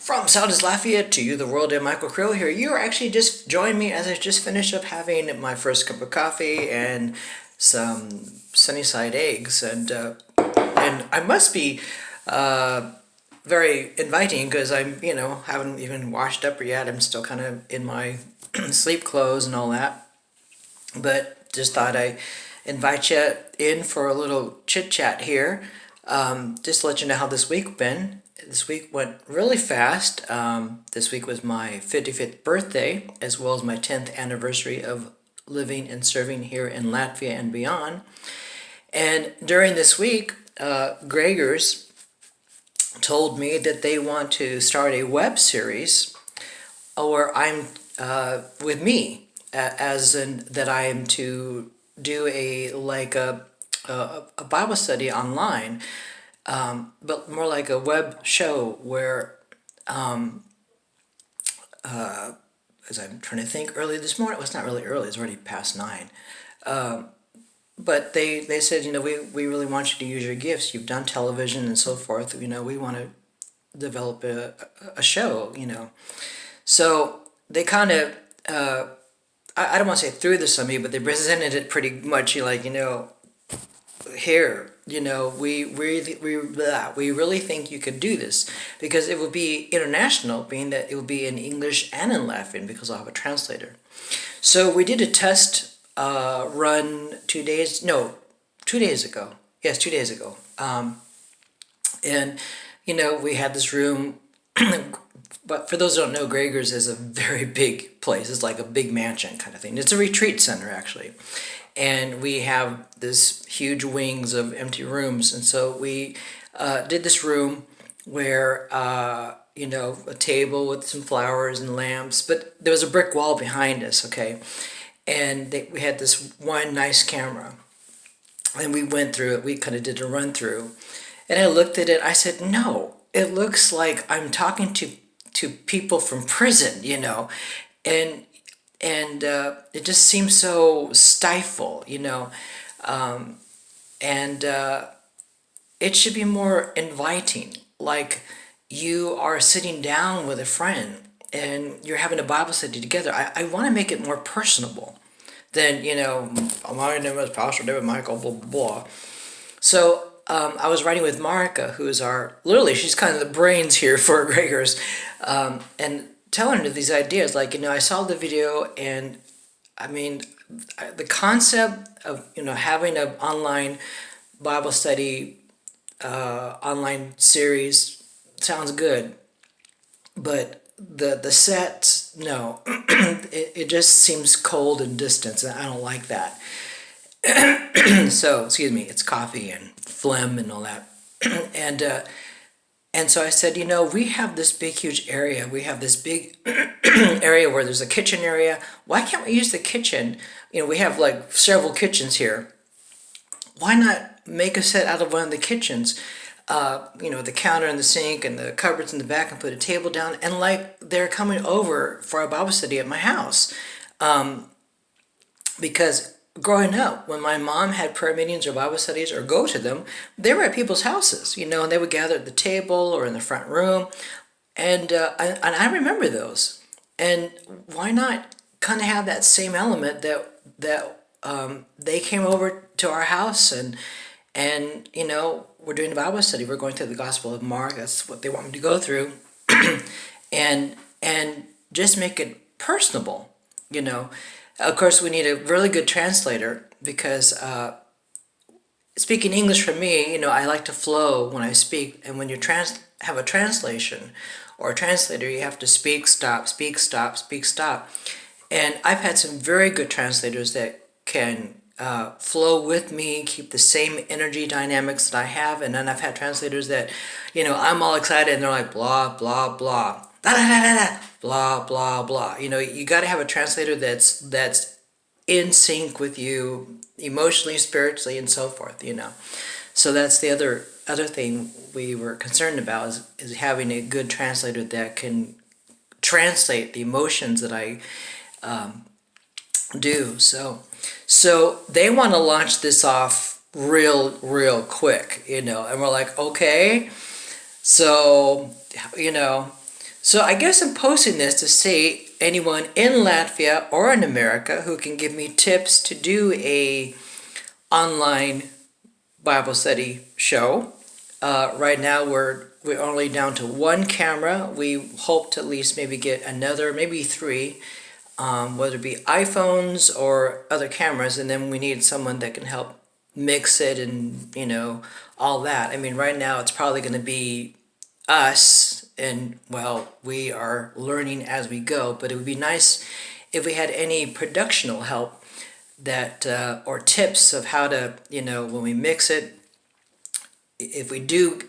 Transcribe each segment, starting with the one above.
From Southeast Latvia to you, the world, and Michael Krill here. You are actually just joined me as I just finished up having my first cup of coffee and some sunny side eggs, and I must be very inviting because I'm haven't even washed up yet. I'm still kind of in my sleep clothes and all that, but just thought I invite you in for a little chit chat here. Just to let you know how this week been. This week went really fast. This week was my 55th birthday, as well as my 10th anniversary of living and serving here in Latvia and beyond. And during this week, Gregor's told me that they want to start a web series, or I'm with me, as in that I am to do a Bible study online, but more like a web show where, as I'm trying to think, early this morning, well, it's not really early, it's already past 9. But they said, we really want you to use your gifts. You've done television and so forth. We want to develop a show, So they kind of, I don't want to say threw this on me, but they presented it pretty much here, we really think you could do this because it would be international, being that it would be in English and in Latvian because I'll have a translator. So we did a test run 2 days ago. Yes, 2 days ago. And we had this room. But for those who don't know, Gregor's is a very big place. It's like a big mansion kind of thing. It's a retreat center, actually. And we have this huge wings of empty rooms. And so we did this room where, a table with some flowers and lamps. But there was a brick wall behind us, okay? And we had this one nice camera. And we went through it. We kind of did a run through. And I looked at it. I said, no, it looks like I'm talking to people from prison, and it just seems so stifled, and it should be more inviting, like you are sitting down with a friend and you're having a Bible study together. I want to make it more personable than, my name is Pastor David Michael, blah, blah, blah. So I was writing with Marika, who's she's kind of the brains here for Gregor's, and telling her these ideas. I saw the video, and I mean, the concept of, having an online Bible study, online series sounds good, but the sets, no, it just seems cold and distant, and I don't like that. So, excuse me, it's coffee and phlegm and all that. And so I said, we have this big, huge area. We have this big area where there's a kitchen area. Why can't we use the kitchen? We have like several kitchens here. Why not make a set out of one of the kitchens? The counter and the sink and the cupboards in the back, and put a table down, and like they're coming over for a Bible study at my house. Because growing up, when my mom had prayer meetings or Bible studies or go to them, they were at people's houses, and they would gather at the table or in the front room. And I remember those. And why not kind of have that same element that they came over to our house and we're doing a Bible study. We're going through the Gospel of Mark. That's what they want me to go through. and just make it personable, Of course, we need a really good translator because speaking English for me, I like to flow when I speak. And when you have a translation or a translator, you have to speak, stop, speak, stop, speak, stop. And I've had some very good translators that can flow with me, keep the same energy dynamics that I have. And then I've had translators that, I'm all excited and they're like, blah, blah, blah. Da, da, da, da, da, blah, blah, blah. You got to have a translator that's in sync with you emotionally, spiritually, and so forth, So that's the other thing we were concerned about is having a good translator that can translate the emotions that I do. So they want to launch this off real quick, and we're like, okay, so, So I guess I'm posting this to see anyone in Latvia or in America who can give me tips to do a online Bible study show. Right now we're only down to one camera. We hope to at least maybe get another, maybe three, whether it be iPhones or other cameras, and then we need someone that can help mix it and all that. I mean, right now it's probably going to be us, and well, we are learning as we go. But it would be nice if we had any productional help that or tips of how to when we mix it, if we do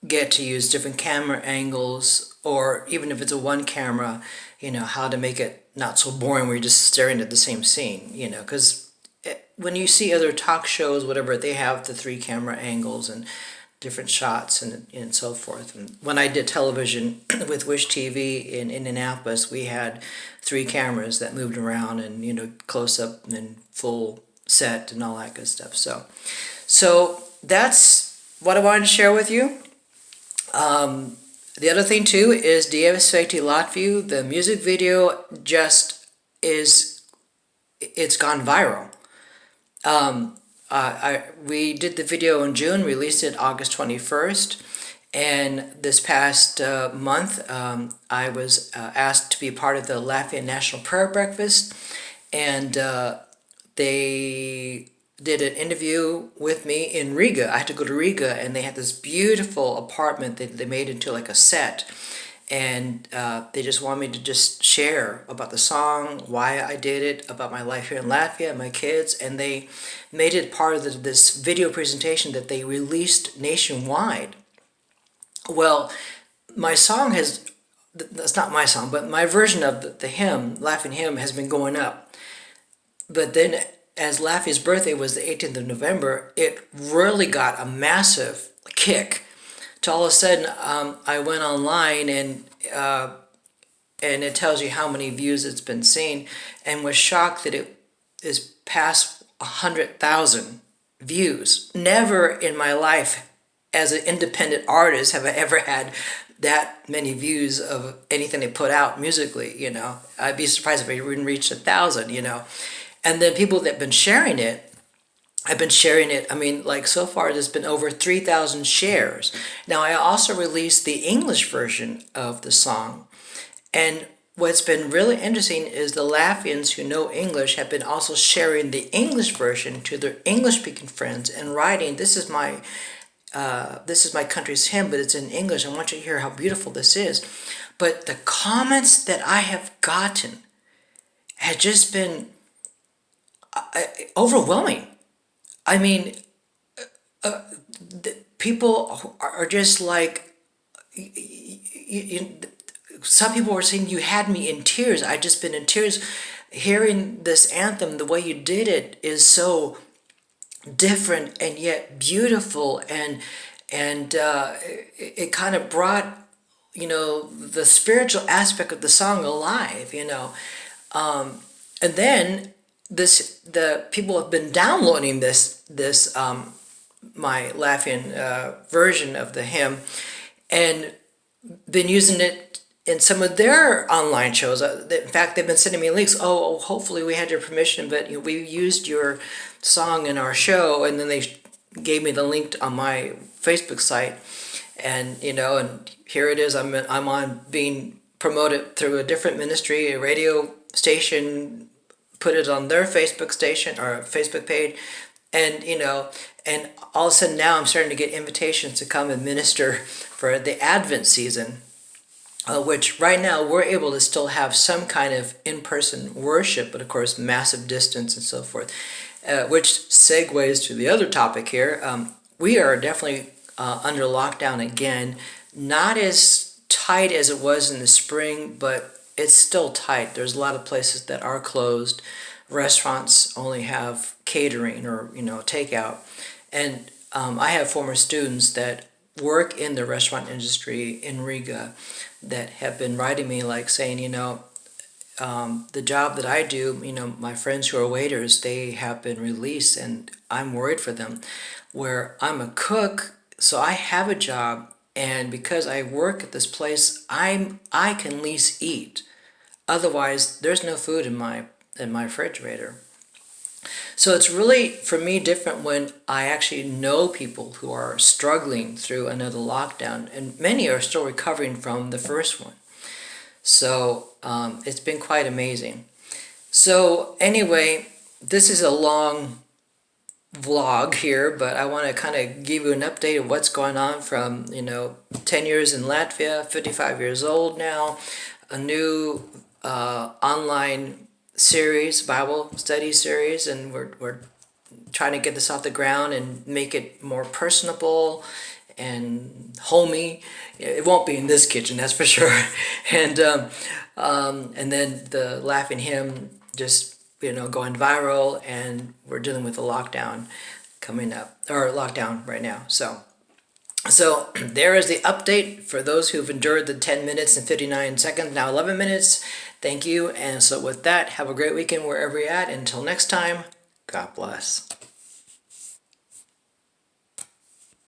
get to use different camera angles, or even if it's a one camera, how to make it not so boring where you're just staring at the same scene, because when you see other talk shows, whatever, they have the three camera angles and different shots and so forth. And when I did television with Wish TV in Indianapolis, we had three cameras that moved around and close up and full set and all that good stuff. So that's what I wanted to share with you. The other thing too is Dieva Sveiki Latviju. The music video just it's gone viral. We did the video in June, released it August 21st, and this past month I was asked to be part of the Latvia National Prayer Breakfast, and they did an interview with me in Riga. I had to go to Riga, and they had this beautiful apartment that they made into like a set, and they just wanted me to just share about the song, why I did it, about my life here in Latvia, my kids, and they made it part of this video presentation that they released nationwide. Well, my song that's not my song, but my version of the hymn, Laughing Hymn, has been going up. But then as Latvia's birthday was the 18th of November, it really got a massive kick. To all of a sudden, I went online and it tells you how many views it's been seen, and was shocked that it is past 100,000 views. Never in my life as an independent artist have I ever had that many views of anything they put out musically. I'd be surprised if it even reached 1,000. And then people that have been sharing it, I've been sharing it. I mean, like so far, there's been over 3,000 shares. Now, I also released the English version of the song. And what's been really interesting is the Latvians who know English have been also sharing the English version to their English-speaking friends and writing, this is my country's hymn, but it's in English. I want you to hear how beautiful this is. But the comments that I have gotten have just been overwhelming. I mean, people are just like, some people were saying you had me in tears. I just been in tears. Hearing this anthem, the way you did it is so different and yet beautiful, and it kind of brought the spiritual aspect of the song alive. And then the people have been downloading this my Latvian version of the hymn, and been using it in some of their online shows. In fact, they've been sending me links. Oh, hopefully we had your permission, but we used your song in our show, and then they gave me the link on my Facebook site, and and here it is. I'm on being promoted through a different ministry, a radio station, put it on their Facebook station or Facebook page, and and all of a sudden now I'm starting to get invitations to come and minister for the Advent season, which right now we're able to still have some kind of in-person worship, but of course massive distance and so forth, which segues to the other topic here. We are definitely under lockdown again, not as tight as it was in the spring, but it's still tight. There's a lot of places that are closed. Restaurants only have catering or takeout, and I have former students that work in the restaurant industry in Riga that have been writing me like saying, the job that I do, my friends who are waiters, they have been released, and I'm worried for them. Where I'm a cook, so I have a job, And because I work at this place, I can at least eat. Otherwise, there's no food in my refrigerator. So it's really, for me, different when I actually know people who are struggling through another lockdown, and many are still recovering from the first one. So it's been quite amazing. So anyway, this is a long vlog here, but I want to kind of give you an update of what's going on from, 10 years in Latvia, 55 years old now, a new online series, Bible study series, and we're trying to get this off the ground and make it more personable and homey. It won't be in this kitchen, that's for sure. And then the laughing hymn just going viral, and we're dealing with the lockdown coming up, or lockdown right now. So there is the update for those who've endured the 10 minutes and 59 seconds, now 11 minutes. Thank you. And so with that, have a great weekend wherever you're at. Until next time, God bless.